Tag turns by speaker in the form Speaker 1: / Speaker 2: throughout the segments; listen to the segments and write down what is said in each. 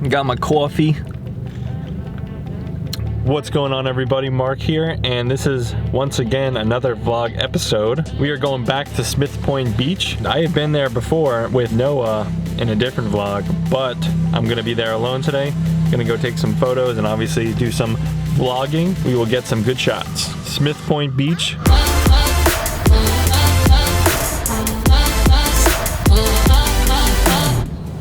Speaker 1: Got my coffee. What's going on, everybody? Mark here, and this is once again another vlog episode. We are going back to Smith Point Beach. I have been there before with Noah in a different vlog, but I'm gonna be there alone today. Gonna go take some photos and obviously do some vlogging. We will get some good shots. Smith Point Beach.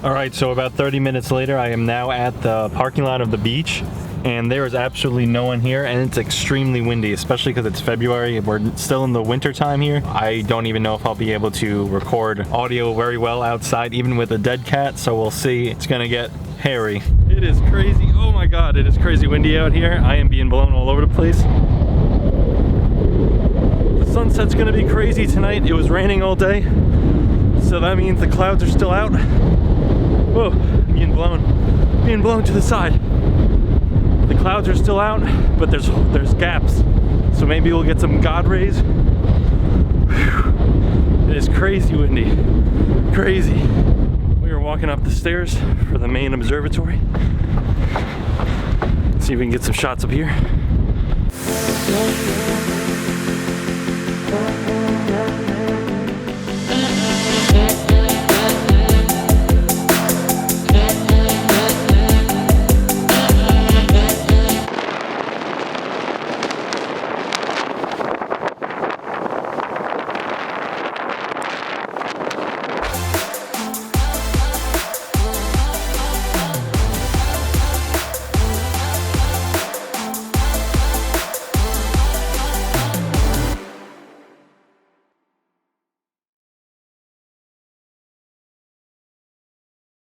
Speaker 1: All right, so about 30 minutes later, I am now at the parking lot of the beach, and there is absolutely no one here, and it's extremely windy, especially because it's February. We're still in the winter time here. I don't even know if I'll be able to record audio very well outside, even with a dead cat, so we'll see. It's gonna get hairy. It is crazy. Oh my God, it is crazy windy out here. I am being blown all over the place. The sunset's gonna be crazy tonight. It was raining all day, so that means the clouds are still out. Whoa, being blown to the side. The clouds are still out, but there's gaps. So maybe we'll get some God rays. Whew. It is crazy windy, crazy. We are walking up the stairs for the main observatory. See if we can get some shots up here.